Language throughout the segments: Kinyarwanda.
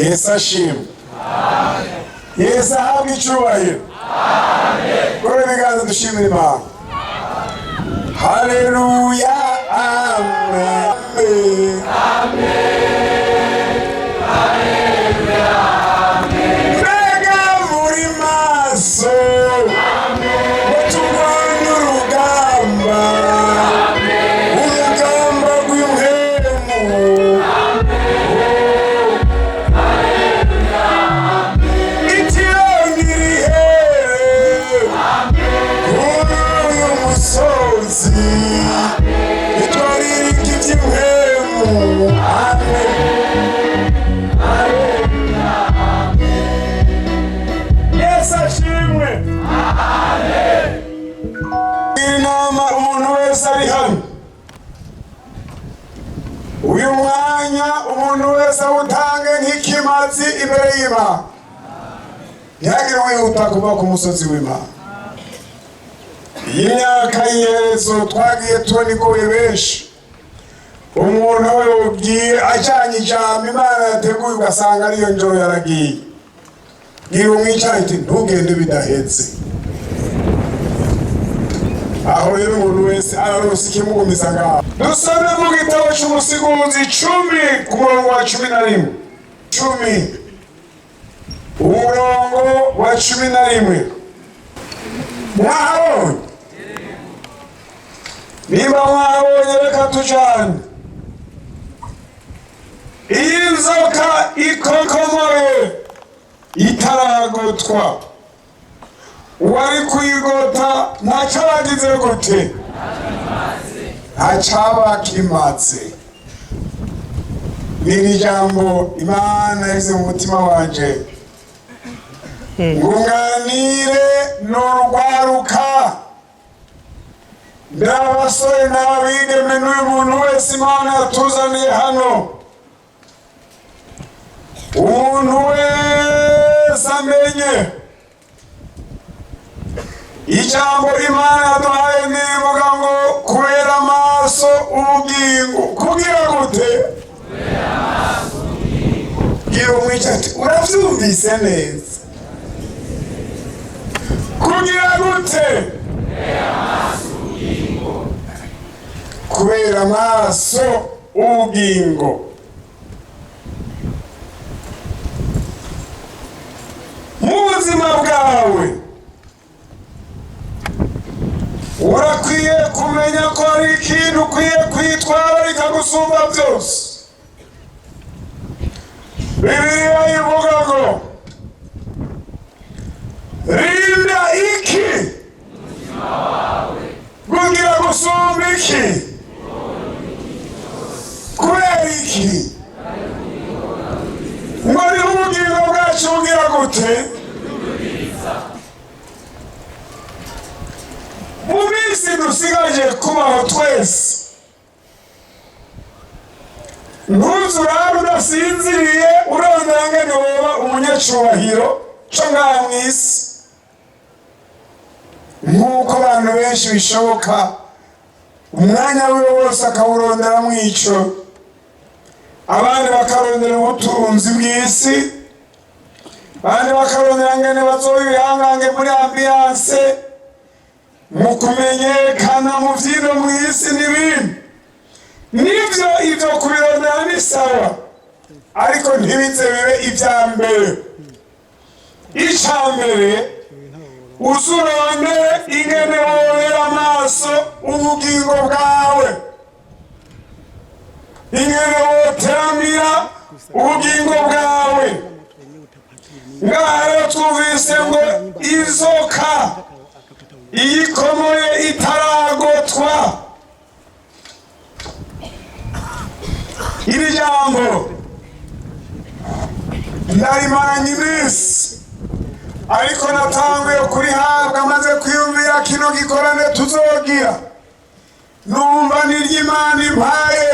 Yesu ashimwe. Yesu ahabwe icyubahiro. Kora ibiganza dushimira Imana. Haleluya. Amen. Mbega muri maso muturwanya urugamba, urugamba rw'imhemu. Itirangirihe kuri uyu musozi, itwarira iby'imhemu. Yesu ashimwe. Inama umuntu wese ari hano, uyu mwanya umuntu wese awutange nk'ikimazi imbere y'Imana. Ntihagire wihuta kuva ku musozi w'Imana. Iyi myaka y'iherezo twagiye tubona igoye benshi. Umuntu we ubwiye ajyanye ijambo Imana yateguye ugasanga ariyo njoro yaragiye. Gira umwicaye ati ntugende bidahetse. Aho rero umuntu wese ararose ikimugumiza ngaho. Dusome mu gitabo cy'Umusiguzi 10 ku murongo wa 11. 10 umurongo wa 11. Mwahabonye? Niba mwahabonye reka tujyane. Iyi nzoka ikokomoye itaragotwa, uwari kuyigota ntacabagize gute? Ntacabakimaze. Ni ijambo Imana yashyize mu mutima wanje ngunganire n'urwaruka, n'abasore n'abigeme n'uyu muntu wese Imana yatuzaniye hano. Umuntu wese amenye ijambo Imana yaduhaye nivuga ngo kubera amaso ubugingo. Kugira gute? Gira umwica ati uravyumvise neza. Kugira gute? Kubera amaso ubugingo. Mu buzima bwawe urakwiye kumenya ko hari ikintu ukwiye kwitwara bikagusumba byose. Bibiliya ivuga ngo rinda iki kugira gusumba iki. Kubera iki? Ngo ni ubugingo bwacu bugira gute? Mu minsi dusigaje kubaho twese, ntuzurara udasinziriye urondera ngene woba umunyacubahiro co ngaha mw'isi. Nk'uko abantu benshi bishoboka umwanya wiwe wose akawurondera mw'ico, abandi bakarondera ubutunzi bw'isi, abandi bakarondera ngene bazoba ibihangange muri ambiyanse, mu kumenyekana mu vyino mw'isi n'ibindi. Nivyo ivyo kubirondera ni sawa, ariko ntibize bibe ivya mbere. Ica mbere uzurondere ingene wohera amaso ubugingo bwawe, ingene woteramira ubugingo bwawe. Ngaha rero twumvise ngo inzoka iyikomoye itaragotwa. Iri jambo ndarimaranye iminsi, ariko natanguye kurihabwa maze kwiyumvira kino gikorane tuzogira. Numva n'iry'Imana impaye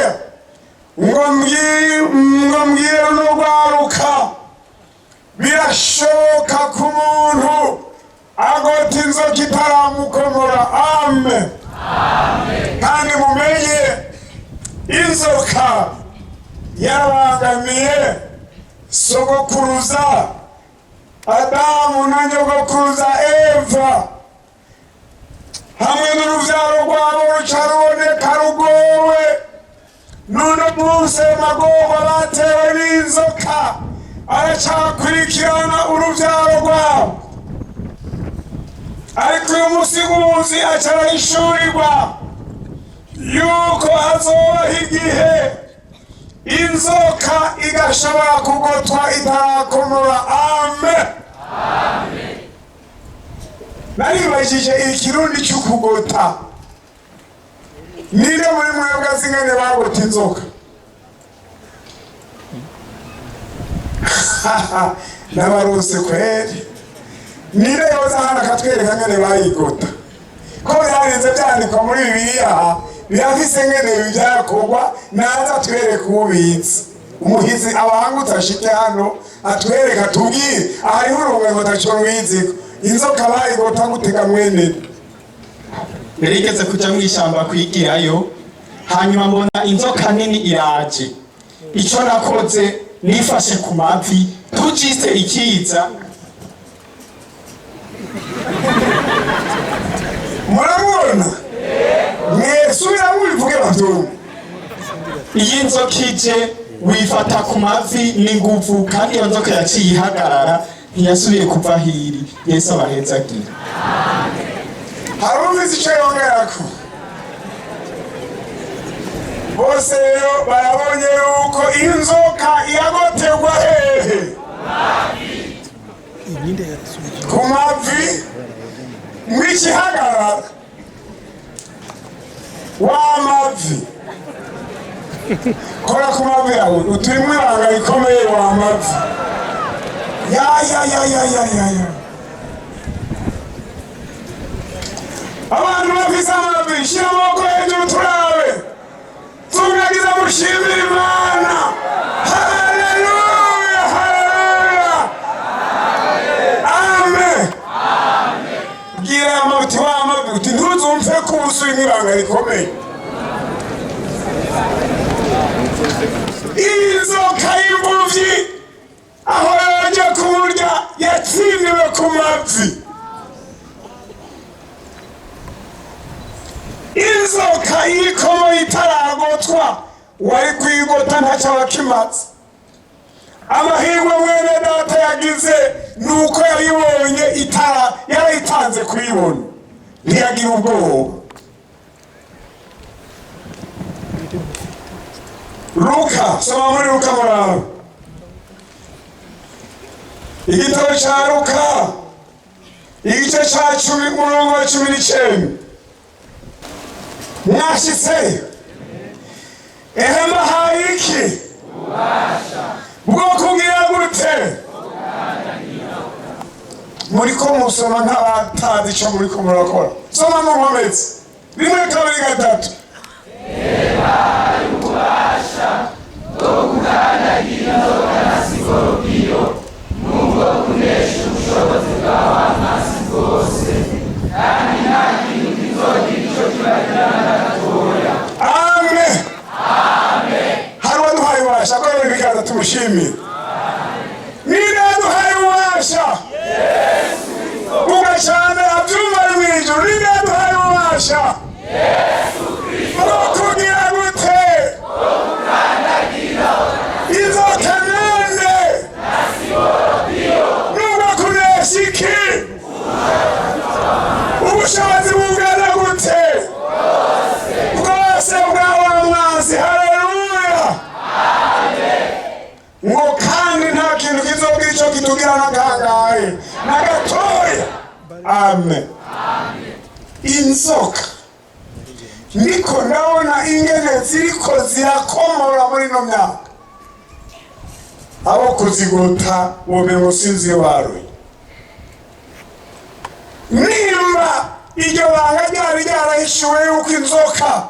ngo mbwire n'urwaruka birashoboka ku muntu agota inzoka itaramukomora. Amen. Kandi mumenye inzoka yarabangamiye sogokuruza Adamu na nyogokuruza Eva hamwe n'uruvyaro rwabo ruca ruboneka rugowe. None munsi magorwa batewe n'inzoka aracakurikirana uruvyaro rwabo, ariko uyu musiguzi aca arahishurirwa yuko hazobaho igihe inzoka igashobora kugotwa itarakomora. Amen. Naribajije ikirundi cy'ukugota. Ninde muri mwebwe azi ingene bagota inzoka? N'abarose kweri. Ninde yoza hano akatwereka ngene bayigota? Ko byarinze byandikwa muri Bibiliya birafise ngene byakorwa, naza atwereka ububitsi. Umuhizi abahangutse ashike hano atwereka tubwire ahariho urumwe ngo taco rwiziko inzoka bayigota gutega mwene. Nerigeze kuja mw'ishamba kwigirayo, hanyuma mbona inzoka nini iraje. Ico nakoze nifashe ku mavi tujise ikiza. Murabona? Mwesubira mubivuge bavyumva. Iyi nzoka ije wifata ku mavi n'inguvu, kandi iyo nzoka yaciye ihagarara ntiyasubiye kuva hiri. Yesu abahezagira. Harumvise ico yongerako. Bose rero barabonye yuko inzoka yagoterwa hehe? Ku mavi mw'ikihagarara w'amavi. Kora ku mavi yawe uturimo ibanga rikomeye w'amavi. Ya abantu bafise amavi shira amaboko hejuru turabe tunagiza mushimira Imana. Haleluya, haleluya, amen. Gira amavuti w'amavi uti ntuzumve ko ubusubira ibanga rikomeye. Inzoka y'imbuvi aho yaje kumurya yatsindiwe ku mavi. Inzoka irikomo itaragotwa wari kwigota ntaco wakimaze. Amahirwe mwene data yagize nuko yayibonye itara yarayitanze kuyibona, ntiyagira ubwoba. Luka, soma muri Luka muraho. Igitabo ca Luka igice ca 10 umurongo wa 19. Mwashitseyo ehema hayiki bwo kugira gute? Muriko musoma nk'abatazi ico muriko murakora. Soma mu nkomezi 1 2 3. Ububasha bwo kugandagira inzoka na sikorupiyo nubwo kunesha ubushobozi bw'amazi bwose, kandi nta kintu kizogira ico kibagirana na gatoya. Amen. Amen. Hari uwaduhaye ububasha ko rero bikaza tumushimire. Ninde yaduhaye ububasha? Yesu Kristo. Vuga cyane abyumva ari mw'ijuru. Ninde yaduhaye ububasha? Yesu Kristo. Bwo kugira gute? Bwo kugandagira inzoka nende na sikorupiyo nubwo kunesha iki? Ubushobozi bungana gute? Bwose bw'awa mwanzi. Haleluya, amen. Ngo kandi nta kintu kizogira ico kitugira n'agangaye na gatoya. Amen. Inzoka niko ndabona ingene ziriko zirakomora muri no myaka. Abo kuzigota womengo sinzi baruye. Nimba iryo banga ryari ryarahishuwe yuko inzoka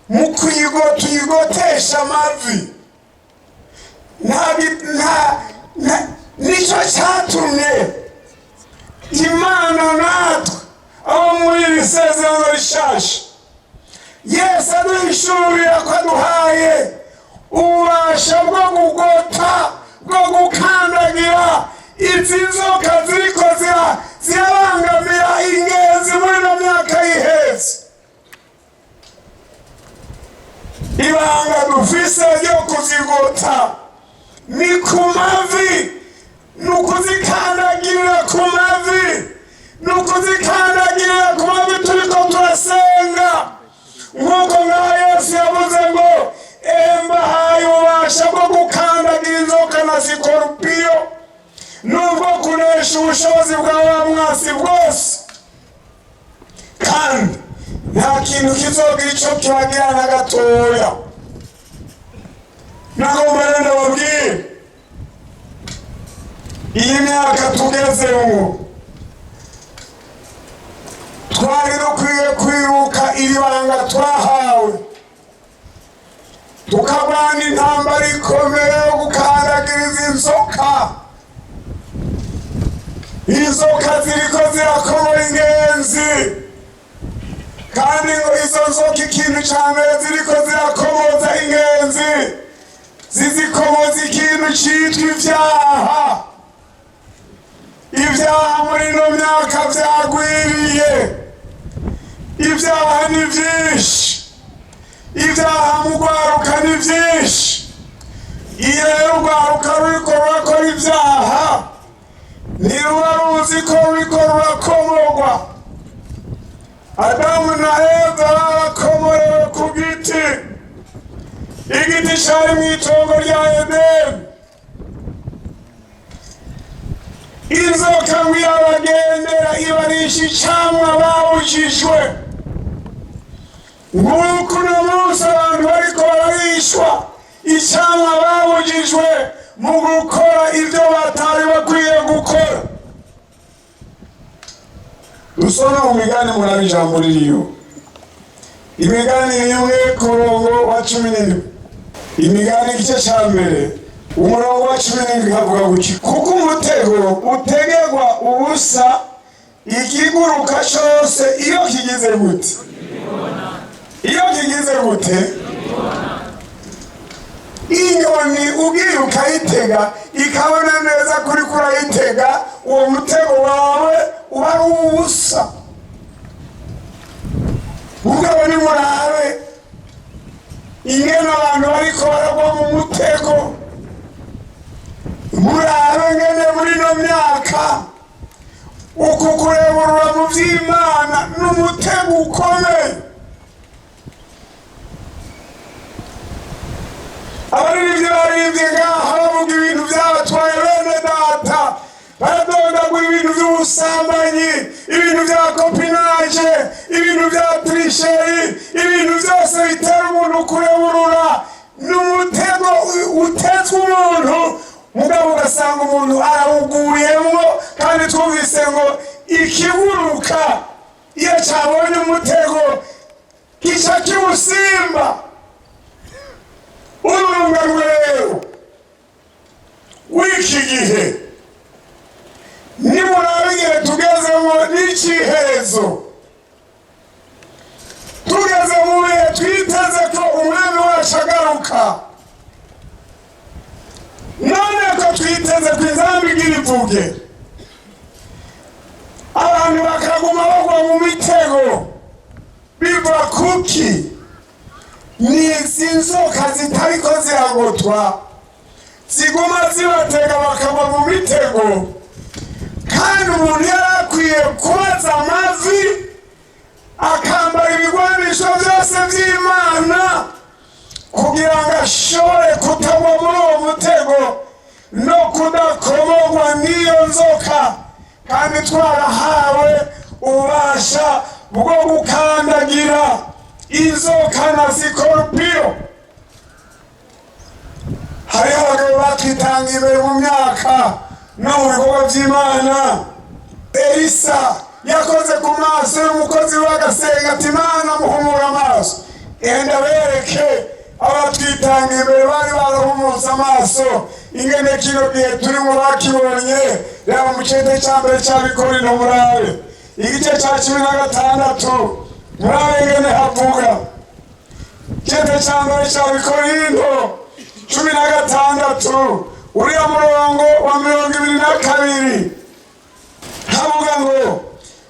mu kuyigotesha amavi nico cyatumye Imana natwe abo muri iri sezerano rishasha Yesu aduhishurira ko aduhaye ububasha bwo kugota bwo gukandagira izi nzoka ziriko zirabangamira ingenzi muri ino myaka y'iheze. Ibanga dufise ryo kuzigota ni ku mavi, ni ukuzikandagirira ku mavi, ni ukuzikandagirira ku mavi turiko turasenga, nk'uko nka Yesu yavuze ngo mbahaye ububasha bwo gukandagira inzoka na sikorupiyo nubwo kunesha ubushobozi bwa wa mwasi bwose, kandi nta kintu kizogira ico kibagira na gatoya. Nagomba rero ndababwire, iyi myaka tugezemo twari dukwiye kwibuka iri banga twahawe, tukabana intambara ikomeye yo gukandagira izi nzoka. Inzoka ziriko zirakomora ingenzi, kandi ngo izo nzoka ikintu ca mbere ziriko zirakomoza ingenzi, zizikomoza ikintu citwa ivyaha. Ivyaha muri ino myaka vyagwiriye, ivyaha ni vyinshi, ivyaha mu rwaruka ni vyinshi. Iyo rero urwaruka ruriko rurakora ivyaha ntiruba ruzi ko ruriko rurakomorwa. Adamu na Eva barakomorewe ku giti, igiti cari mw'itongo rya Edeni. Inzoka ngo irabagendera ibarisha icamwa bawujijwe. Nguko uno munsi abantu bariko bararishwa icamwa bawujijwe mu gukora ivyo batari bakwiye gukora. Dusoma mu Migani murabe ijambo ririyo. Imigani 1:17. Imigani igice ca mbere umurongo wa 17 havuga guki: kuko umutego utegerwa ubusa ikiguruka cose iyo kigize gute? Iyo kigize gute? Inyoni ugiye ukayitega ikabona neza kuri kurayitega, uwo mutego wawe uba ari ubusa. Ugabo ni murabe ingene abantu bariko baragwa mu mutego, murabe ngene muri ino myaka uku kureburura mu vy'Imana n'umutego ukomeye. Abaririmbyi baririmbye ngaha bavuga ibintu vyabatwaye bene data, baradondagura ibintu vy'ubusambanyi, ibintu vya kopinage, ibintu vya trisheri, ibintu vyose bitera umuntu kureburura. N'umutego utezwe umuntu, mugabo ugasanga umuntu arawuguyemwo. Kandi twumvise ngo ikiguruka iyo cabonye umutego kica kiwusimba. Urungano rero w'iki gihe nimurabe igihe tugezemo n'iciherezo. Tugeze mu bihe twiteze ko umwami wacu agaruka, none ko twiteze ko inzamba igira ivuge, abantu bakaguma bagwa mu mitego. Biva kuki? Ni izi nzoka zitariko ziragotwa ziguma zibatega bakagwa mu mitego. Kandi umuntu yarakwiye kubaza amavi, akambara ibigwanisho vyose vy'Imana kugira ngo ashobore kutagwa muri uwo mutego no kudakomorwa n'iyo nzoka. Kandi twarahawe ububasha bwo gukandagira inzoka na sikorupiyo. Hariho abagabo batwitangiye imbere mu myaka no mu bikorwa vy'Imana. Elisa yakoze ku maso y'umukozi w'agasenga ati: Mana muhumura amaso. Enda bereke abatwitangiye imbere bari barahumutse amaso ingene kino gihe turimo bakibonye. Reba mu cete ca mbere c'Abikorino murabe igice ca 16 murabe ingene havuga. Cete ca mbere c'Abikorino 16 uriya murongo wa 22 havuga ngo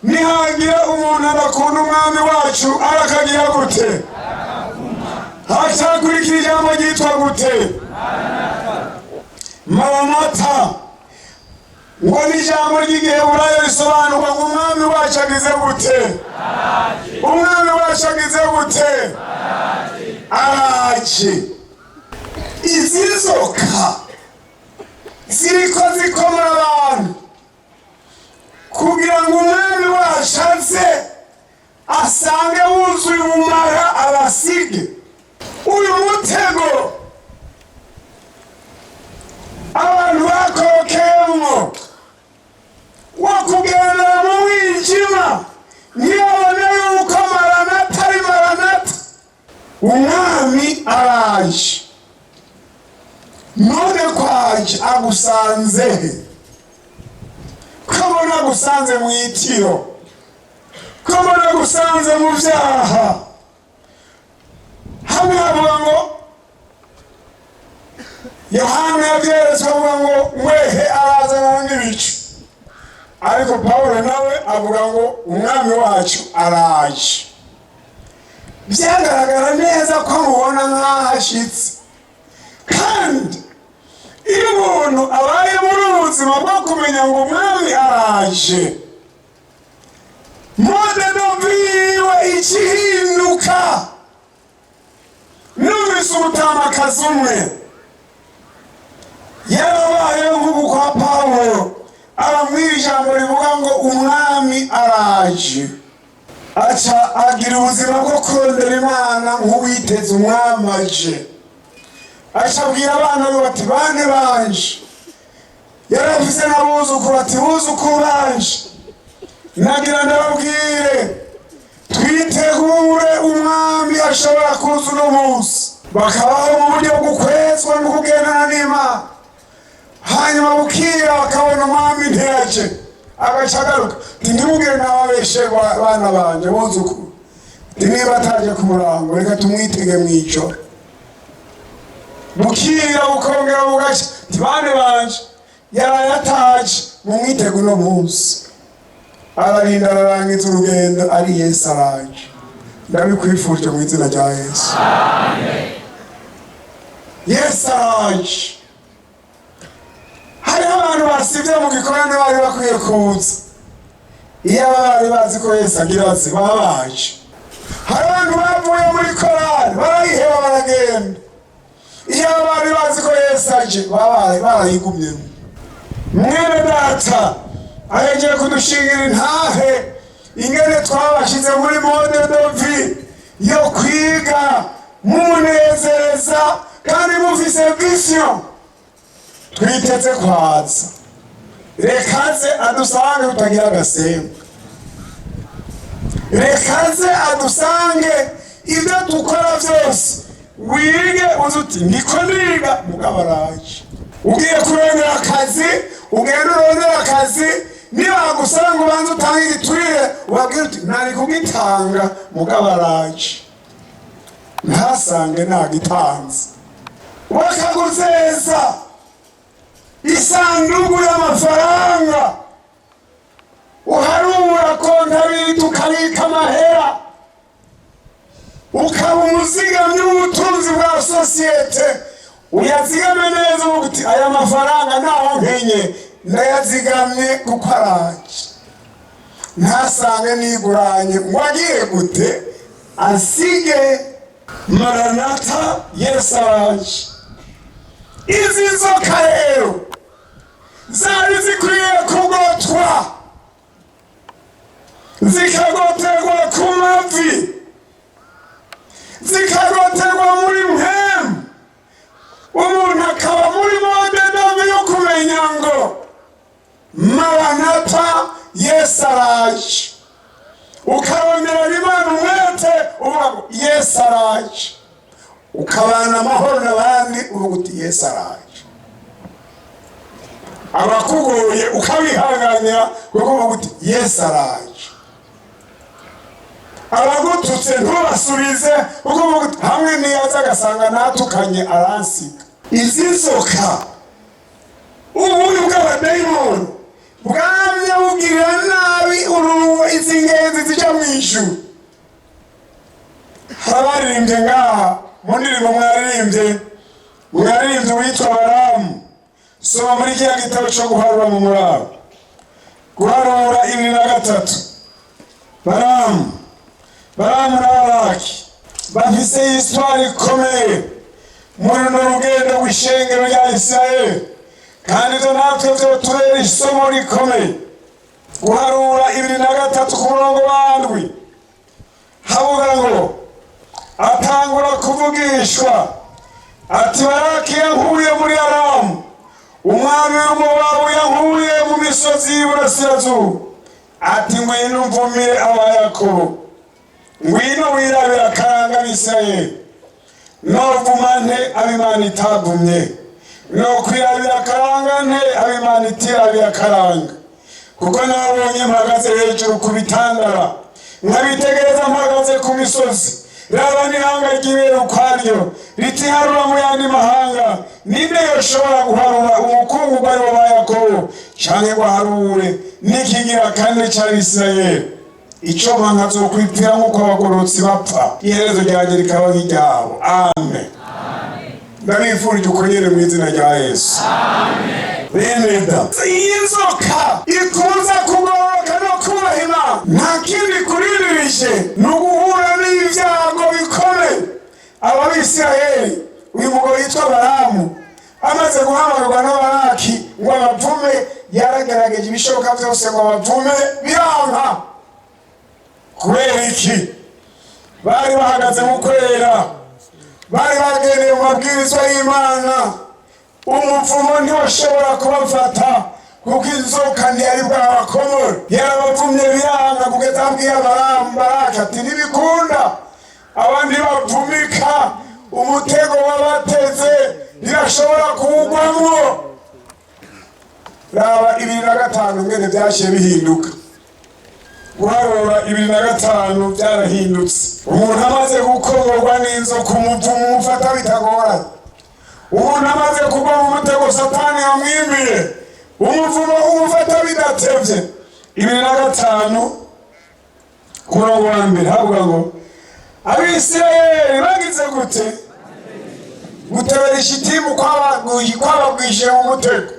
nihagira umuntu adakunda umwami wacu arakagira gute? hacakurikira ijambo ryitwa gute? Maranatha. ngo ni ijambo ry'igiheburayo risobanurwa ngo umwami wacu agize gute? umwami wacu agize gute? araje. izi nzoka ziriko zikomora abantu kugira ngo umwami wacu aze asange wuzuye ubumara abasige. uyu mutego abantu bakokeyemo wo kugendera mu mwijima ntiyabone yuko Maranatha ari Maranatha. umwami araje. none kwaje agusanze he? kabona agusanze mu itiro, kabona agusanze mu byaha. hamwe havuga ngo Yohana yabyeretswe avuga ngo mwehe arazana n'ibicu, ariko Pawulo nawe avuga ngo umwami wacu araje. byagaragara neza ko mubona nk'aho ashitse. kandi iyo umuntu abaye muri ubuzima bwo kumenya ngo umwami araje, mode noviwe ikihinduka. numvise umutamakazi umwe yarabaye nk'ubu kwa Pawulo, abamwira ijambo rivuga ngo umwami araje. aca agira ubuzima bwo kurondera Imana nk'uwiteze umwami aje. aca abwira abana be bati bane banje. yaravuze n'abuzukuru ati buzukuru banje, nagira ndababwire twitegure umwami ashobora kuza uno munsi. bakabaho mu buryo bw'ukwezwa no kugendana n'Imana, hanyuma bukira bakabona umwami ntiyaje. agaca agaruka ati ntimubwire n'ababeshe bana banje buzukuru, ati niba ataje ku murango reka tumwitege mw'ijoro. bukira bukongera bugaca ati bane banje yaraye ataje mumwitege uno munsi. ararinda ararangiza urugendo, ari Yesu araje. ndabikwifurije mu izina rya Yesu. Amen. Yesu araje. hariho abantu basibye mu gikorane bari bakwiye kuza. iyo bari bazi ko Yesu agira ati baba baje. hari abantu bavuye muri korali barayiheba baragenda. iyo bari bazi ko Yesu aje baba barayigumyemo. mwene data ahejeje kudushingira intahe ingene twabashize muri mode novi yo kwiga mumunezereza kandi mufise vision. twiteze kwaza. rekaze adusange utagira agasembe. rekaze adusange ibyo dukora byose wige uzuti ndiko niga mugabo araje. ugiye kurondera akazi ugenda urondera akazi, niba gusanga ubanza utanga igiturire ubabwira uti ntari kugitanga mugabo araje. ntasange nagitanze. bakaguzeza isanduku y'amafaranga, uharura kontabiti ukabika amahera, ukaba umuzigamyi w'ubutunzi bwa sosiyete. uyazigame neza uvuga uti aya mafaranga ntaho nkenye ndayazigamye kuko araje. ntasange niguranye ngo agiye gute asige. Maranatha, Yesu araje. izi nzoka rero zari zikwiye kugotwa, zikagoterwa ku mavi, zikagoterwa muri mpemu. umuntu akaba muri mode novi yo kumenya ngo Maranatha, Yesu araje. ukarondera Imana umwete uvuga ngo Yesu araje. ukabana amahoro n'abandi uvuga uti Yesu araje. abakugoye ukabihanganira kuko uvuga uti Yesu araje. abagututse ntubasubize kuko uvuga uti hamwe niyaza agasanga natukanye aransiga. izi nzoka ububi bw'abadayimoni bwamye bugirira nabi urugo izi ngenzi zija mu ijuru. Abaririmbye ngaha mu ndirimbo mwaririmbye witwa Balamu. Soma muri kiriya gitabo cyo guharura mu murabo, guharura 23. Balamu na Balaki bafise histoire ikomeye muri runo rugendo rw'ishengero rya Isirayeli, kandi ivyo natwe vyotubera isomo rikomeye. Guharura 23 ku murongo wa ndwi havuga ngo atangura kuvugishwa ati Balaki yankuye muri Aramu, umwami w'Umumowabu yankuye mu misozi y'iburasirazuba, ati ngwino mvumire Abayakobo, ngwino wirabire akaranga b'Isirayeli. Novuma nte ab'Imana itavumye, nokwirabira akaranga nte ab'Imana itirabira akaranga? Kuko nabonye mpagaze hejuru ku bitandara, nkabitegereza mpagaze ku misozi. Raba n'ihanga ry'ibera ukwaryo ritiharura mu yandi mahanga. Ninde yoshobora guharura umukungugu ari wo Yakobo, canke ngo aharure n'ikigira kane c'Abisirayeli? Ico nkazokwipfira nk'uko abagororotsi bapfa, iherezo ryanjye rikaba nk'iryabo. Amen. Ndabifurije uko nyene mu izina rya Yesu. Amen. Bene da, iyi nzoka ikuza kugororoka no kubaha Imana, nta kindi kuriririje ni uguhura n'ibyago bikomeye. Abisirayeli, uyu mugabo yitwa Balamu amaze guhamagarwa na Balaki ngo abavume, yaragerageje ibishoboka byose ngo abavume, biranka. Kubera iki? Bari bahagaze mu kwera, bari bagendeye mu mabwirizwa y'Imana. Umuvumo ntiwashobora kubafata kuko inzoka ntiyari bwabakomore. Yarabavumye biranka kugeza abwira Balaki ati ntibikunda, abandi bavumika, umutego wabateze birashobora kuwugwamwo. Raba 25 ngene byashiye bihinduka. Guharura 25 byarahindutse. Umuntu amaze gukomorwa n'inzoka, umuvumo umufata bitagoranye. Umuntu amaze kugwa mu mutego Satani yamwimiye, umuvumo umufata bidatevye. 25 ku murongo wa mbere havuga ngo Abisirayeli bagize gute? Gutebera ishitimu kwabagwishije mu mutego.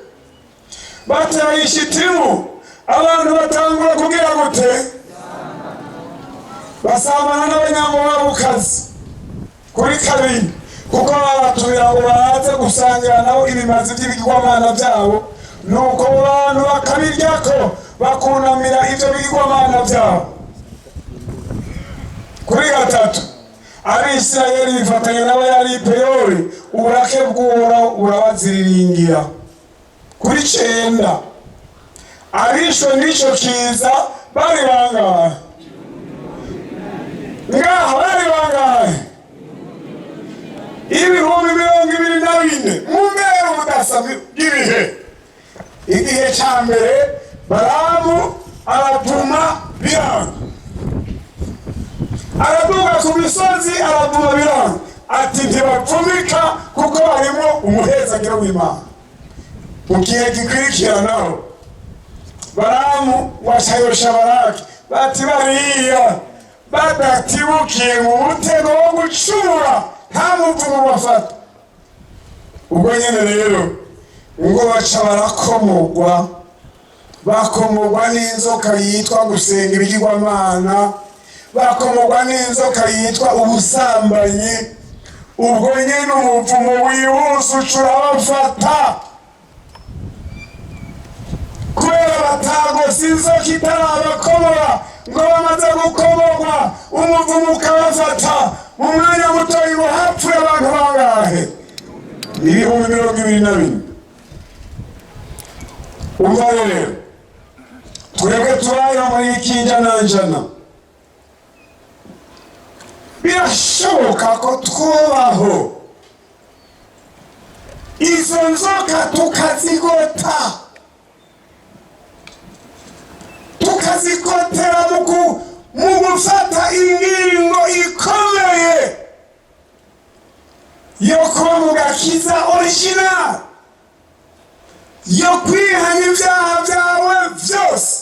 Batebera ishitimu, abantu batangura kugira gute? Basambana n'Abanyamowabukazi kuri kabiri, kuko babatumira ngo baze gusangira nabo ibimazi by'ibigirwamana byabo, nuko abantu bakabiryako bakunamira ivyo bigirwamana byabo. Kuri 3, Abisirayeli bifatanya n'Abayali Peyori, uburake bw'Uhoraho burabaziriringira. Kuri 9, abishwe n'ico kiza bari bangahe? Ngaha bari bangahe? 24,000 mu mbere ubudasa bw'ibihe. Igihe ca mbere Balamu aravuma biranga, araduga ku misozi aravuma biranga, ati ntibapfumika kuko barimo umuhezagiro w'Imana. Mu gihe gikurikiranaho Balamu washayosha Balaki bati bariya badatibukiye mu mutego wo gucura nta muvumo bafata. Ubwo nyene rero ngo baca bakomorwa n'inzoka yitwa gusenga ibigirwamana, bakomorwa n'inzoka yitwa ubusambanyi. Ubwo nyene umuvumo wihuse ucura bafata, kubera batagose inzoka itarabakomora. Ngo bamaze gukomorwa umuvumo ukabafata, mu mwanya mutoyi ngo hapfuye abantu bangahe? 24,000. Umva rero, twebwe turayo muri ikinjananjana, birashoboka ko twubaho izo nzoka tukazigota, tukazikotera mu gufata ingingo ikomeye yo kuba mu gakiza original. yo kwihana ibyaha byawe byose,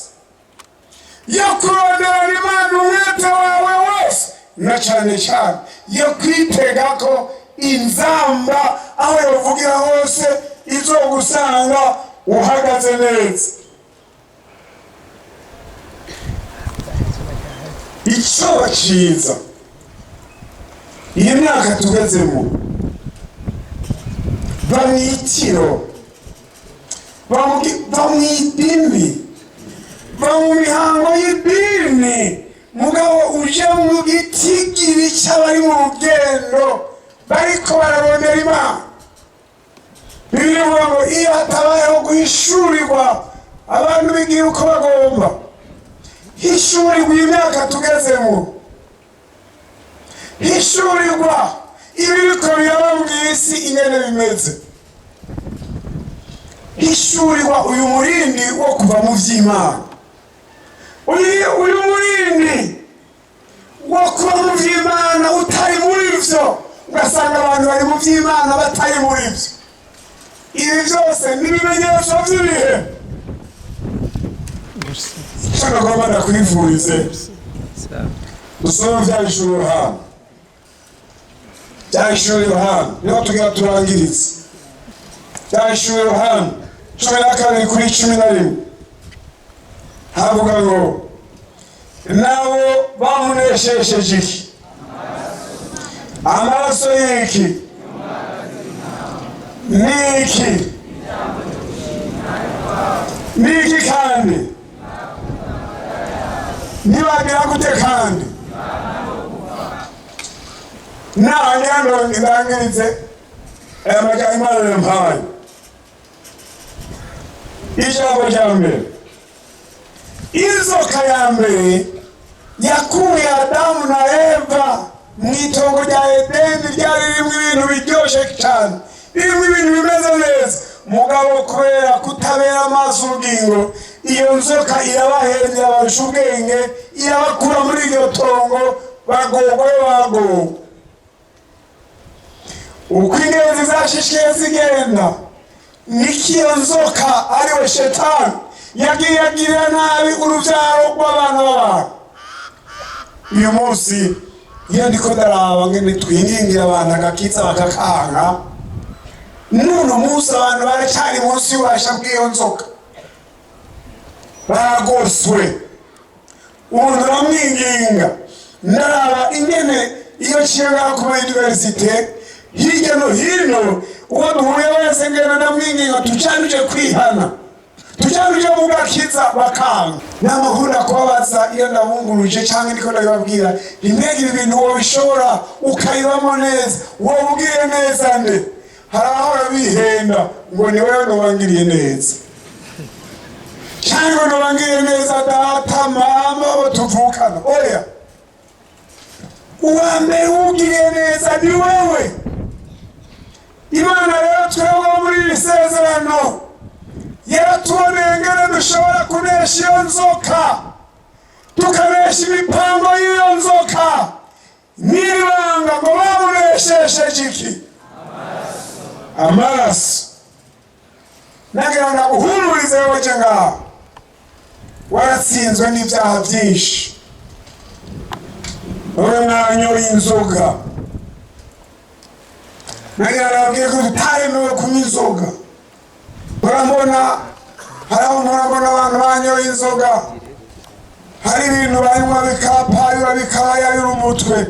yo kuronderana Imana umwete wawe wose, na cyane cyane yo kwitega ko inzamba aho yovugira hose izo gusanga uhagaze neza. Icyo baciza iyi myaka tugezemo, bamwitiro, bamwidini, mu mihango y'idini, mugabo uje mu gitigiri cy'abari mu rugendo bariko bararondera Imana. Bivuga ngo iyo hatabayeho guhishurirwa abantu bigira uko bagomba, hishurirwa imyaka tugezemo, hishurirwa ibiriko biraba mu isi ingene bimeze, hishurirwa uyu murindi wo kuva mu vy'Imana, uyu murindi wo kuva mu vy'Imana utari muri vyo, ugasanga abantu bari mu vy'Imana batari muri vyo. Ibi byose ni ibimenyetso by'ibihe. Shaka ko bana kwivurize dusoma by'ishuri Yohana, by'ishuri Yohana niho tugira turangiriza. By'ishuri Yohana 12:11 havuga ngo nabo bamuneshesheje iki? Amaraso y'iki? Niki? Niki kandi? Nibagira gute kandi? Nangendo ndangirize amaja Imana yampaye. Ijambo rya mbere, inzoka ya mbere yakuye Adamu na Eva mu itongo rya Edeni, ryari ririmo ibintu biryoshye cyane, birimo ibintu bimeze neza. Mugabo kubera kutabera amaso ubugingo, iyo nzoka irabahenze, abarusha ubwenge, irabakura muri iryo tongo, bagogwe. Uko ingenzi zashishiye zigenda, niko iyo nzoka ariwe Shetani yagiye agirira nabi urubyaro rw'abana b'abantu. Uyu munsi iyo ndiko ndaraba ngene twingingira abantu agakiza bakakanga, none umunsi abantu baracyari munsi y'ububasha bw'iyo nzoka, baragoswe. Umuntu uramwinginga, ndaraba ingene iyo nshinga ku universite hirya no hino, uwo duhuye wese ngena ndamwinginga tucanuje kwihana, tucanuje mu gakiza bakanga. N'amahura kubabaza iyo ndabunguruje cyangwa ndiko ndababwira, rimwe ibintu wowe bishobora ukayibamo neza, wowe ubwire neza nde, hari aho bihenda ngo ni wewe nobangiriye neza, cyangwa nobangiriye neza data mama abo tuvukana. Oya, uwa mbere ugiriye neza ni wewe. Imana rero twebwe muri iri sezerano yaratuboneye ngene dushobora kunesha iyo nzoka, tukanesha imipango y'iyo nzoka. N'ibanga ngo bamuneshesheje iki? Amaraso. Nagira ngo uhumurize wowe ngaho, waratsinzwe n'ibyaha byinshi, wowe mwanyoye inzoga. Nagira ngo abwire ko tutaremewe kunywa inzoga. Murabona, murabona abantu banyoye inzoga, hari ibintu banywa bikapayura bikabayayura umutwe.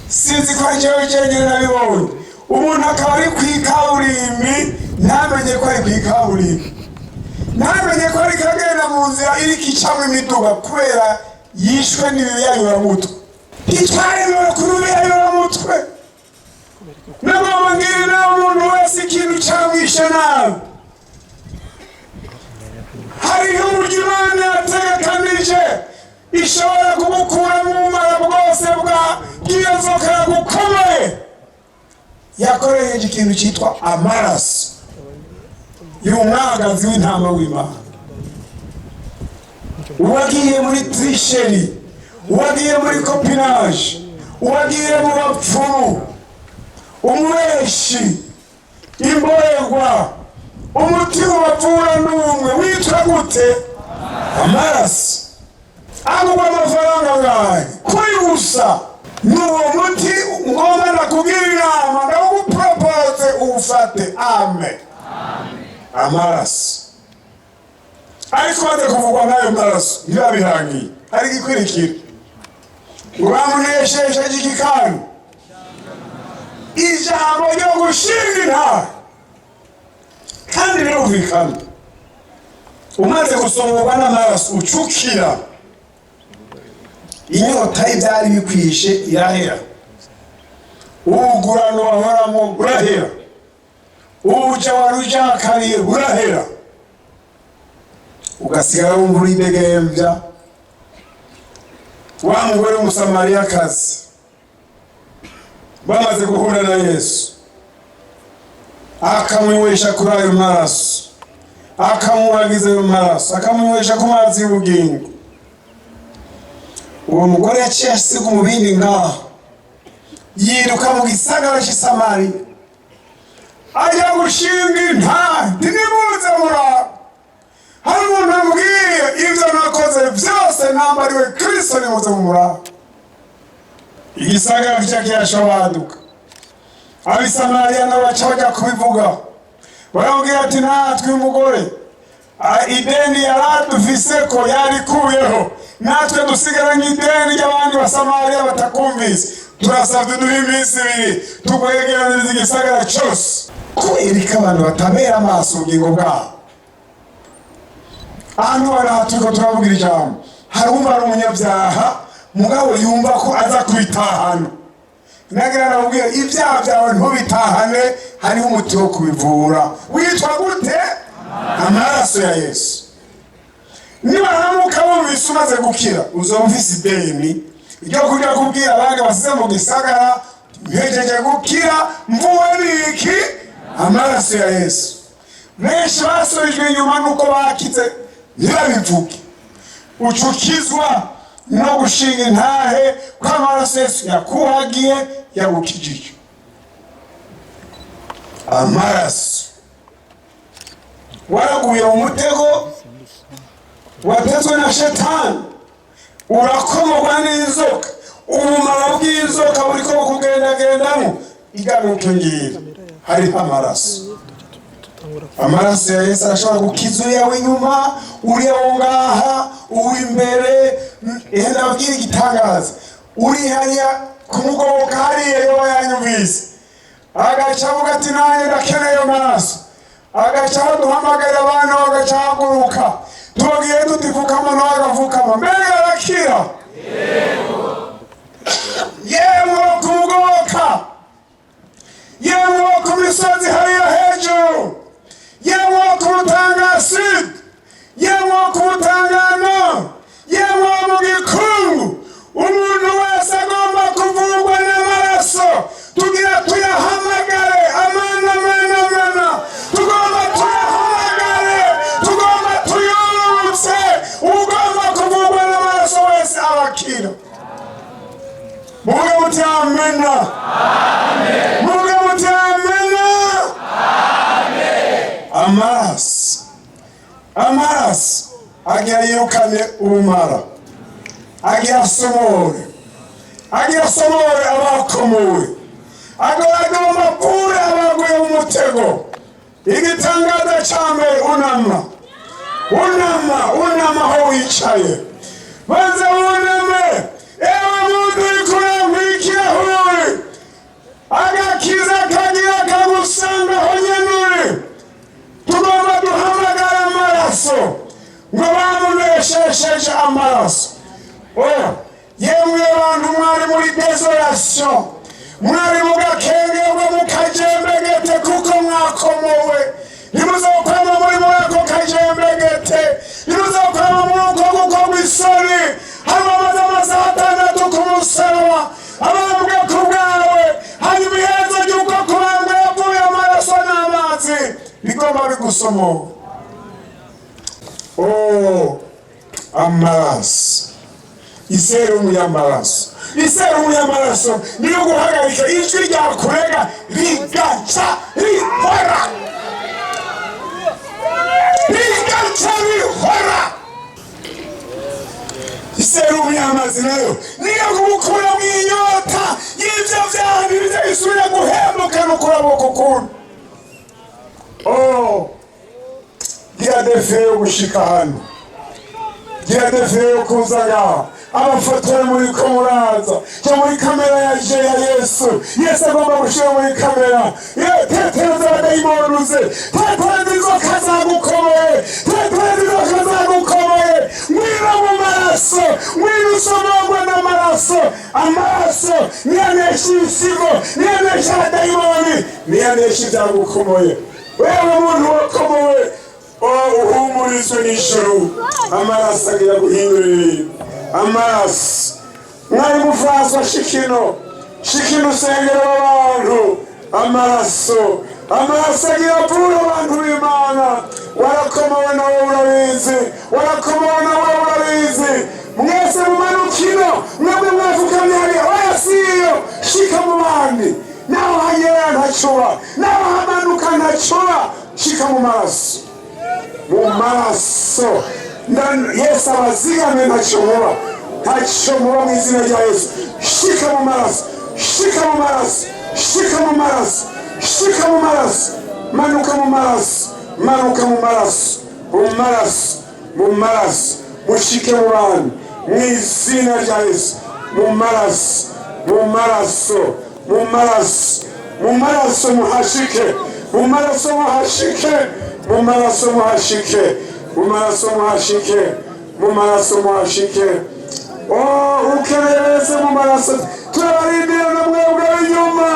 Sinzi ko njyewe cyengere nabibonye, umuntu akaba ari kw'ikaburimbi ntamenye ko ari kw'ikaburimbi, ntamenye ko ari kagenda mu nzira iriko icamwo imiduga kubera yishwe n'ibiyayuramutwe. Ntitwaremewe kunywa ibiyayuramutwe. Nagomba ngire nawe umuntu wese ikintu cyamwishe nabi. Hariho uburyo Imana yategekanije ishobora kugukura mu bumara bwose bw'iyo nzoka yagukomeye. Yakoresheje ikintu cyitwa amaraso y'umwagazi w'intama w'Imana. Uwagiye muri trisheri, uwagiye muri copinage, uwagiye mu bapfumu, umweshi, imborerwa, umutima bavura n'umwe witwa gute? Amaraso. Agugwa amafaranga ngahe kuri gusa n'uwo muti ngomba nakubwira inama ndawugupropose uwufate. Amen. Amaraso ariko bade kuvugwa n'ayo maraso ntibabirangiye ari gikurikira ngo bamunesheje igikanu ijambo ryo gushinga intare kandi birumvikana umaze gusomorwa n'amaraso ucukira inyota y'ibyari bikwishe irahera, ubugurano wahoramo burahera, ubuja warujakariye burahera, ugasigara wumva uridegembya. Wa mugore w'umusamariyakazi bamaze guhura na Yesu akamwesha kuri ayo maraso, akamuhagiza ayo maraso, akamwesha ku mazi y'ubugingo. Uwo mugore yaciye asiga umubindi ngaho yiruka mu gisagara cy'i Samariya ajya gushinga intare. Ntimuze muraba, hari umuntu ambwiye ibyo nakoze byose nambariwe Kristo, nimuze muraba. Igisagara kirashabaduka, ab'i Samariya nabo baca bajya kubivuga, baramubwira ati natwe umugore ideni yaradufise ko yarikuyeho, natwe dusigaranye ideni ry'abandi basamariya batakumvise, turasabye duhe iminsi 2 tukwegeraniriza igisagara cyose. Kwereka abantu batabera amaso ubugingo bwabo. Ahantu baratuko turavugira ijambo, harumva ari umunyabyaha mugabo yumva ko aza kwitahana. Nagira nababwira ibyaha byawe ntubitahane, hariho umuti wo kubivura witwa gute? Amaraso ya Yesu. Niba haramuka wumvise umaze gukira uzumvise ideni ryo kujya kubwira abandi basize mu gisagara mpejeje gukira mvuwe n'iki? Amaraso ya Yesu. Benshi basubijwe inyuma nuko bakize ntibabivuge. Ucukizwa no gushinga intahe ko amaraso Yesu yakuhagiye yagukijije. Amaraso waraguye mu mutego watezwe na Shetani, urakomorwa n'inzoka, ubumara bw'inzoka buriko bukugendagendamo. Igaruke ngira hariho amaraso. Amaraso ya Yesu arashobora gukiza uriya w'inyuma, uriya wo ngaha, uw'imbere. Ndababwira igitangaza, uri hariya ku mugoboka hariya yoba yanyumvise agaca avuga ati nanjye ndakeneye amaraso, agaca baduhamagarira abantu bagaca haguruka, tubabwiye tutifukama nawe agafukama, mbega arakira. Yemwe ku mugoboka, yemwe ku misozi hariya hejuru, yemwe ku Rutanga Sud, yemwe ku Rutangano, yemwe mu Gikungu, umuntu wese agomba kuvurwa n'amaraso. Tugira tuyahamagare, amana amana amana, tugomba tuyahamagare, tugomba tuyurutse. Ugomba kuvurwa n'amaraso wese abakira. Muge muti amena. Amen. Muge muti amena. Amen. Amaraso, amaraso agira yirukane ubumara, agira somore, agira somore abakomowe, agomba pure abaguye mu mutego. Igitangaza cyambere unama, unama, unama aho wicaye, banze uname. Ewe muntu uri kurambikira huri, agakiza kagira kagusanga aho nyenuri. Tugomba duhamagara amaraso ngo bamunesheje amaraso. Yemwe abantu mwari muri desolation, mwari mu gakengerwa mu kajembegete kuko mwakomowe. Ntimuzokwama muri ako kajembegete, ntimuzokwama muri uko gukorwa isoni. Hamaze amasaha 6 ku musaraba, abambwe ku bwawe, hanyuma iherezo ry'uko kubambwa yavuye amaraso n'amazi bigomba bigusomowe. Amaraso, iserumu y'amaraso, iserumu y'amaraso niyo guhagarika ijwi ryakurega rigaca rikora. bizoca bihora. Iserumu y'amazi nayo niyo kumukura mw'inyota y'ivyo vyandi bizabisubira guhembukana ukuraboko kundi. Gira defe yo gushika hano, gira defe yo kuza ngaha. Amafoto yo muri ko muraza yo muri kamera ya Yesu. Yesu agomba gushira muri kamera. Tetereza abadayimonduze, tetereza inzoka zagukomoye, tetereza inzoka zagukomoye. Mwira mu maraso, mwira usomogwe n'amaraso. Amaraso niyanesha ibisigo, niyanesha abadayimoni, niyanesha ibyagukomoye. Wewe muntu wakomowe, uhumurizwe n'ijuru. Amaraso agira guhindura ibintu. Amaraso mwari mufaswa shikino usengera abantu. Amaraso agira puro abantu b'Imana. Warakomowe nawe urabizi, warakomowe nawe urabizi. Mwese mumanukino mwebwe mwafukamye hariya wayasiyo shika mu bandi. Naho hagera ntacuba, naho hamanuka ntacuba. Shika mu maraso, mu maraso. Yesu abazigame ntacyo muba, ntacyo muba mu izina rya Yesu. Shika mu maraso, shika mu maraso, shika mu maraso, shika mu maraso. Manuka mu maraso, manuka mu maraso, mu maraso, mu maraso. Mushike mu bantu mu izina rya Yesu. Mu maraso, mu maraso, mu maraso, mu maraso muhashike, mu maraso muhashike, mu maraso muhashike, mu maraso muhashike, mu maraso muhashike. Ukerereze mu maraso. Turabarindira na mwebwe w'inyuma.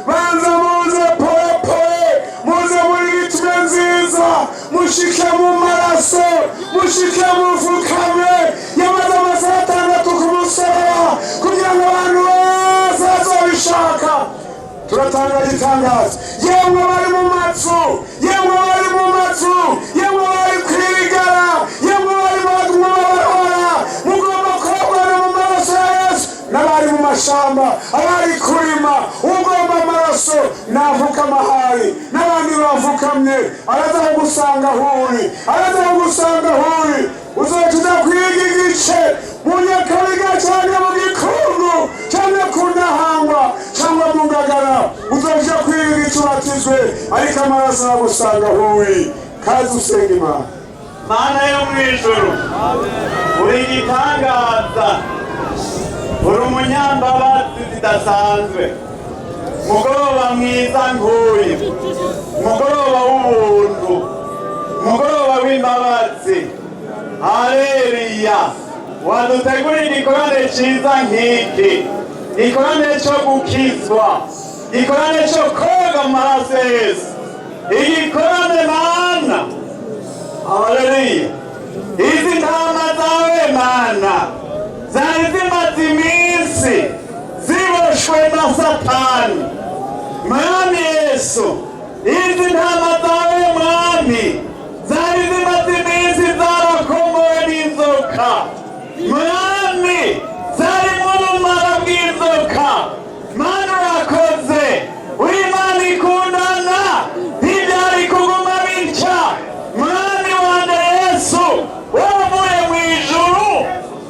Banza muze pole pole, muze muri ritme nziza. Mushike mu maraso, mushike mufukame. Yamaze amasaha 6 ku musaraba kugira ngo abantu bose bazobishaka. Turatanga itangazo. Yemwe bari mu matsu, yemwe bari mu matsu, yemwe bari kwigara, yemwe bari mu barabara. Mugomba kurabana mu maraso ya Yesu. N'abari mu mashamba, abari kurima, ugomba amaraso navuka amahari. N'abandi bavukamye araza kugusanga ahuri, araza kugusanga ahuri. Uzotuza kwiga igice mu Nyakabiga cyangwa mu Gikungu cyangwa ku Ntahangwa cyangwa mu Ngagara. Uzoja kwiga igice ubatizwe ariko amaraso aragusanga ahuri. Kazi usenga Imana. Mana yo mwijuru, uri igitangaza, uri umunyambabazi zidasanzwe. Mugoroba mwiza nk'uyu, mugoroba w'ubuntu, mugoroba w'imbabazi. Haleluya. Wadutegurira igikorane ciza nk'iki, igikorane cyo gukizwa, igikorane cyo koga mu maraso ya Yesu, igikorane Mana. Haleluya. Izi ntama zawe Mana zari zimaze iminsi ziboshwe na Satani. Mwami Yesu, izi ntama zawe Mwami zari zimaze iminsi zarakomowe n'inzoka. Mwami zari mu bumara bw'inzoka. Mana urakoze, uri Imana ikundana, ntibyari kuguma bitya. Mwami wanjye Yesu, waravuye mu ijuru,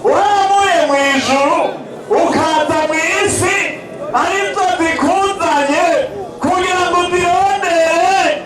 waravuye mu ijuru ukaza mu isi, ari byo zikuzanye kugira ngo uzirondere.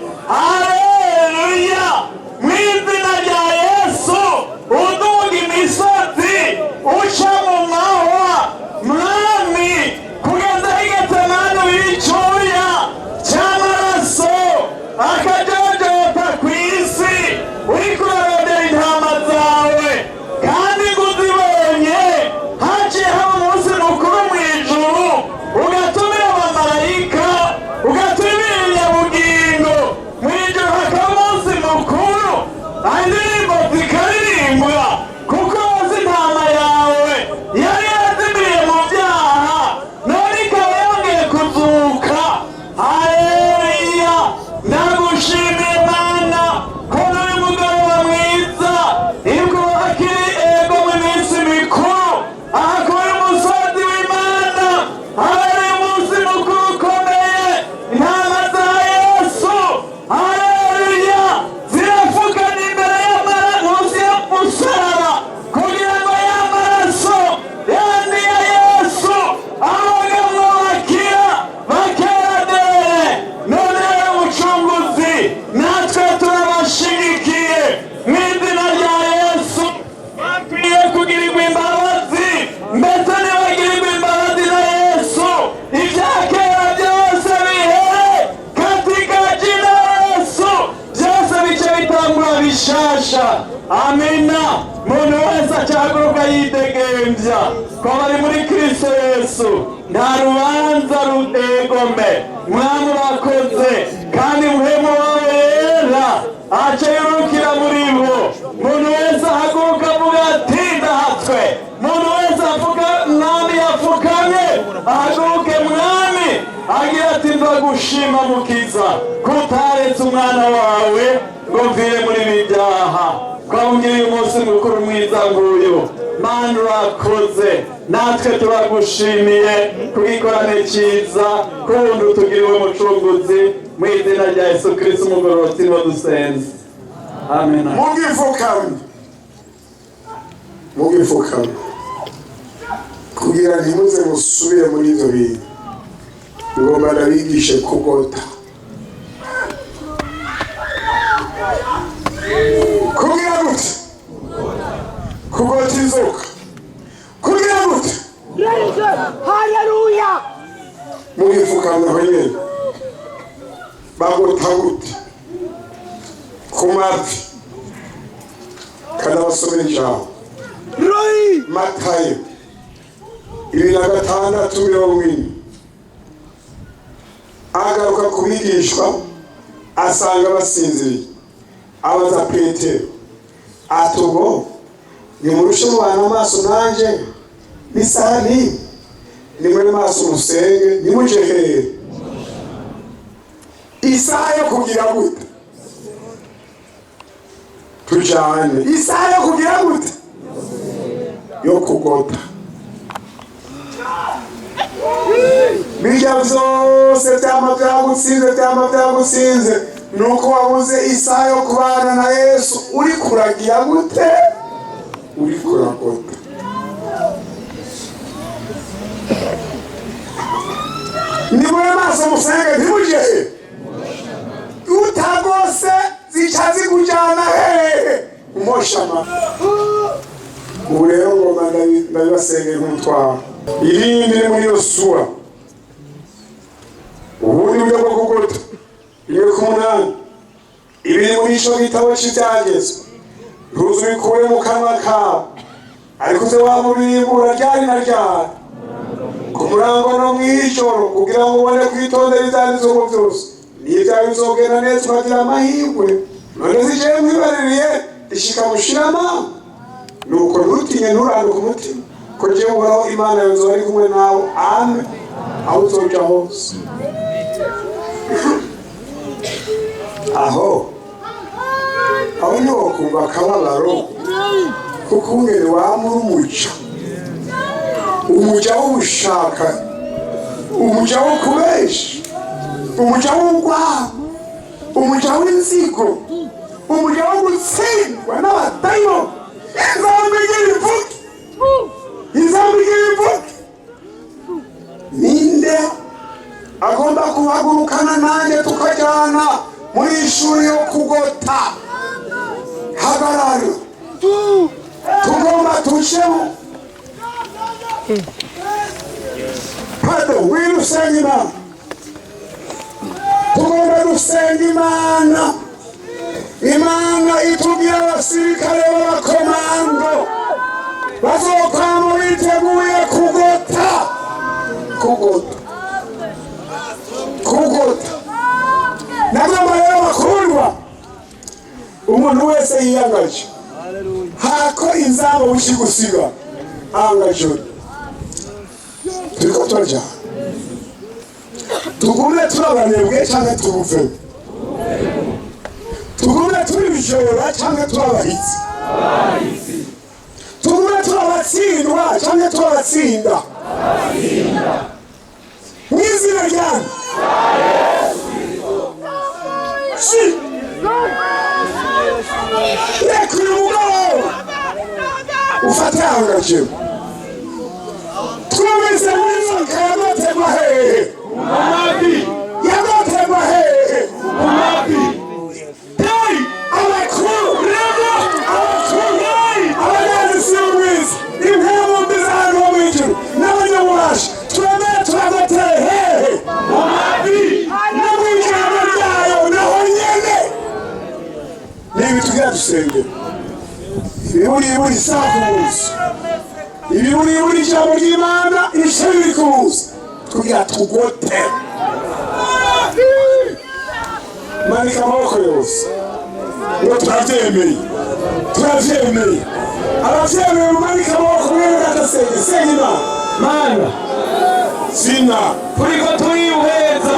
amina. Muntu wese acahaguruka yidegemvya ko bari muri Kristo Yesu, nta rubanza rutegome. Mwami urakoze, kandi muhemu wawe yera aca yurukira muri bo. Muntu wese ahaguruka avuga ati ndahatswe. Muntu wese avuga mwami yapfukamye ahaguruke mwami agira ati ndagushima mukiza kutaretse umwana wawe ngo mvire muri ibi byaha. Twamugiriye umunsi mukuru mwiza nguyu. Mana urakoze, natwe turagushimiye kugikorane cyiza kubundi utugiriwe mucunguzi, mu izina rya Yesu Kristo umugororotsi niwe dusenze, amen. Mugifukame kugira ntimuze musubire muri ibyo bintu. Ngomba ndabigishe kugota. Kugira gute? Kugota inzoka. Kugira gute? Haleluya. Mugifukame aho nyine. Bagota gute? Ku mavi. Kandi abasomera ijambo. Matayo 26:40 agaruka ku bigishwa asanga basinziriye, abaza Petero ati ubwo nimurushe mubana amaso nanjye n'isaha n'iyi, nimwe maso musenge nimuje hehe. Isaha yo kugira gute? Tujyane. Isaha yo kugira gute? Yo kugota. Bijya byose byagutsinze nuko wabuze isaha yo kubana na Yesu. Uri kuragira gute? Uri kuragota. Nimwe maso musenge ntimuje he. Utagose zica zikujyana hehe. Umoshama. Ubu rero ngomba ndabibasengera nk'umutwaro. Irindi ni muri Yosuwa. Ubundi buryo bwo kugota 1:8. Ibiri muri ico gitabo cy'ibyagezwe ntuzubikure mu kanwa kawe, ariko uze wamubibura ryari na ryari, ku murango no mw'ijoro, kugira ngo ubone kwitondera ibyanditswe byose. N'ibyawe bizogenda neza ukagira amahirwe. None zijewe mwibaririye ishika mushirama. Nuko ntutinye nturanduke umutima, ko jewe Uhoraho Imana yawe nzoba ari kumwe nawe. Amen. Aho uzoja hose. Aho niho kumva akababaro kuko ungene wamura umuja w'ubushaka, umuja wo kubesha, umuja w'urwango, umuja w'inzigo, umuja wo gutsindwa n'abadayimoni. Izambigira ivuke. Ninde agomba kuhagurukana nanjye tukajyana muri ishuri yo kugota? Hagarara. Tugomba tushemo. Pado, wirusenga Imana. Tugomba gusenga Imana. Imana itubwira abasirikare b'abakomando bazokwama biteguye kugota. Nagomba rero bakundwa, umuntu wese yiyangaje hako inzamba wishigusiga angaje. Turiko turajya tugume turabanebwe cyangwa tubuve, tugume turi bijora cyangwa turabahitsi, tugume turabatsindwa cyangwa turabatsinda. Mwizina ryane reka uyu mugoroba ufate angaje. Twumvise muri nzoka yagotegwa hehe? Yagotegwa hehe? Abakuru abanyazi y'ubwiza, impemu mbi z'ahantu ho mw'ijuru n'abanyabubasha, turemeye turagoteye hehe? No mw'ijambo ryayo naho nyene. Nibi tugira dusenge. ibiburi sakuza ibiburi ijambo ry'Imana ishuri kuza kugira tugote manika amaboko yose ngo turavyemeye abavyemeye manika amaboko mwene gatasenge senga mana sina turiko turihweza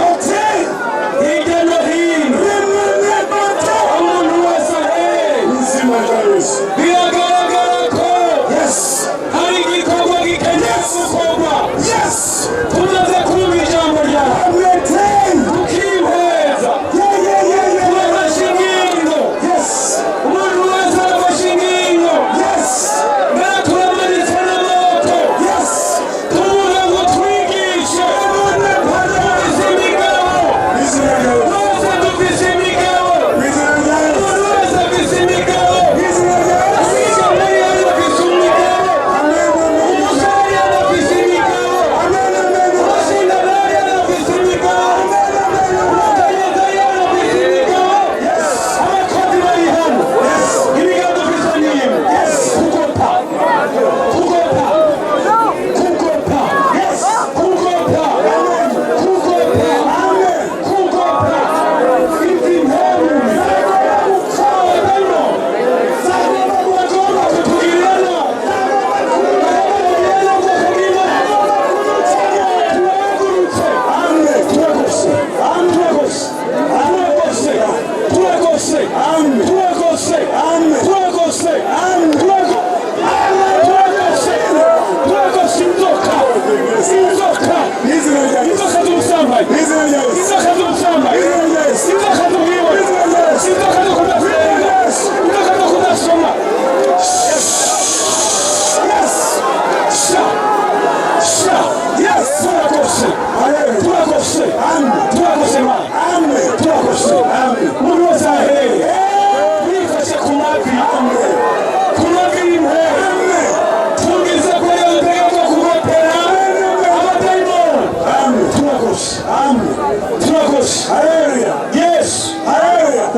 hirya no hino umuntu wese ahereye izina rya Yesu biragaragara ko yes hari igikorwa gikeneye gukorwa tumaze kumva ijambo ryawe tukihweza turafashe ingingo umuntu wese arafashe ingingo mbere turamanitse n'amaboko tuvuga ngo twigishe dufise imigabo bose dufise imigabo umuntu wese afise imigabo abiga muri yari bafise umugabo umusore yari afise imigabo umushinganari yari afise imigabo umukenyezi yari afise imigabo abakozi bari hano imigabo dufise n'imwe kugota izi nteruro abadayimo bagomba kutugirana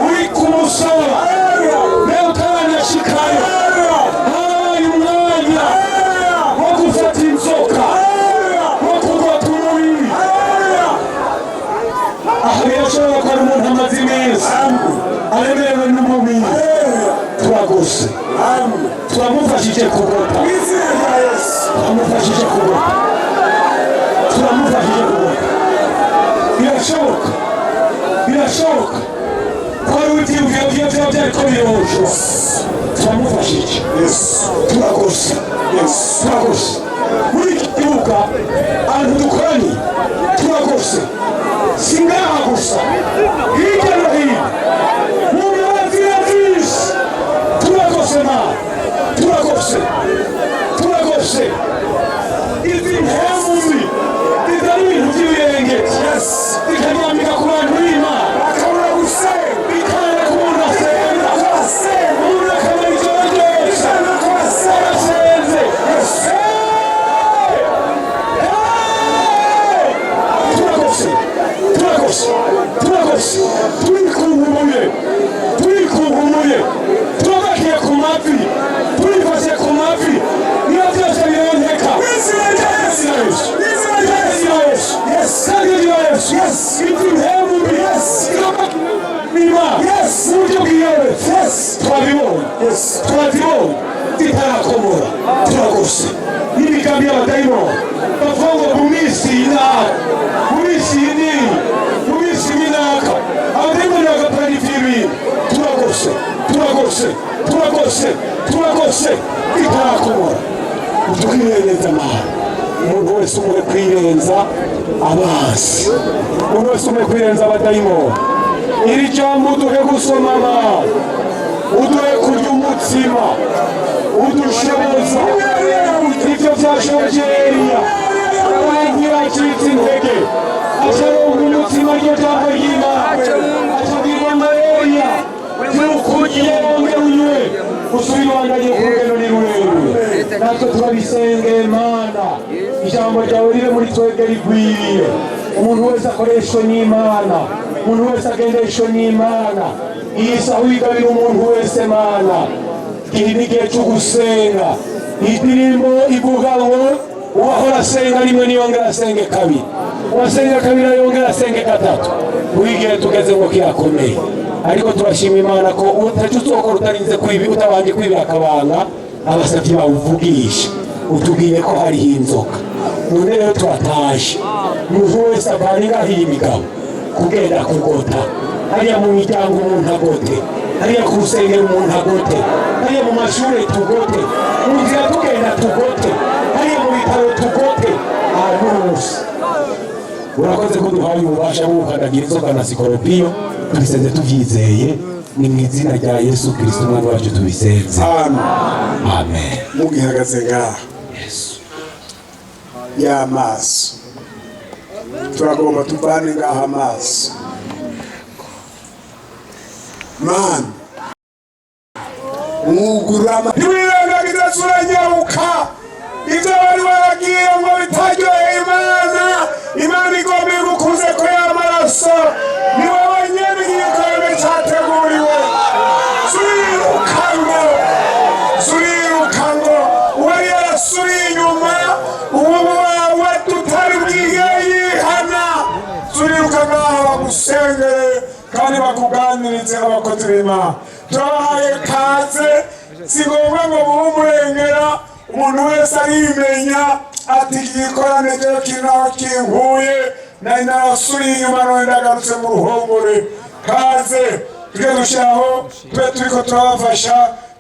uri kumusaba leo utanashikayo habaye umwanya wo gufata inzoka wo kugota umubiri aha birashobora ko ari umuntu amaze iminsi aremerewe n'umubiri turagose turamufashije kugota birashoboka ko ari ubutibwe byariko birosho turamufashije turagose muri iki kibuga ahantu dukoranye turagose si ngaha gusa hirya no hino mu birazira byinshi turagose mana turagose izi mpemumbi zizana ibintu by'ibirengeti zikanyambika ku bantu b'Imana bakabura gusenga bikanga ku muntu asenga umuntu akabura ijoro ryose arasenze turagose turikunkumuye turagakiye ku mavi turifashe ku mavi niyo byose bironkeka uburyo bwiyobetse turabibonye zitarakomora turagose n'imigambi y'abadayimoni bavuga ngo mu minsi y'inaka mu minsi y'inini mu minsi y'inaka abadayimoni bagapanifiye ibintu turagose zitarakomora tukwirenza amahano umuntu wese umwe kwirenza abanzi umuntu wese umwe kwirenza abadayimoni iri jambo uduhe gusoma abantu uduhe kurya umutsima udushoboza ibyo byashoboje Eliya ntiyacitse intege asharonka umutsima ryo jambo ry'Imana acabwirwa na Eliya ntukugiye wongere unywe usubire wandanye ku rugendo ni rurerure natwe turabisengeye Mana ijambo ryawe ribe muri twebwe rigwiriye umuntu wese akoreshwe n'Imana umuntu wese agendeshwe n'Imana iyi saha uyigabira umuntu wese Mana igihe n'igihe cyo gusenga. Indirimbo ivuga ngo uwahora asenga rimwe niyongera asenge kabiri, uwasenga kabiri yongera asenge gatatu. Wigihe tugeze ngo kirakomeye, ariko turashima Imana ko utacu uzokora utarinze kwibi utabanje kwibira akabanga abasavyi bawuvugisha utubwiye ko hariho inzoka. None rero turatashe umuntu wese avanye ngaho iyi migabo kugenda kugota hariya mu miryango umuntu agote, hariya ku rusengero umuntu agote, hariya mu mashuri tugote, mu nzira tugenda tugote, hariya mu bitaro tugote, ahantu hose. Urakoze ko duhaye ububasha bwo gukandagira inzoka na sikoropiyo, tubisenze tuvyizeye, ni mu izina rya Yesu Kristo umwana wacu tubisenze. Amen. Mugihagaze ngaha y'amaso, turagomba tuvane ngaha amaso. Mana mwugurama ntiwirengagize sura nyabuka ibyo bari baragiye ngo bitaryoheye Imana igomba igukuze ko y'amaraso ni wowe nyene igikombe cyateguriwe. Suriruka ngo uwari yarasubiye inyuma ubu wawe tutari bwige yihana. Suriruka ngaha bagusengere kandi bakuganirize abakozi b'Imana. Turabahaye kaze, si ngombwa ngo muhe umurengera, umuntu wese arimenya ati igikorane rero kinaho kinkuye nari narasubiye inyuma none ndagarutse mu ruhongore. Kaze tujye dushyiraho tube turiko turabafasha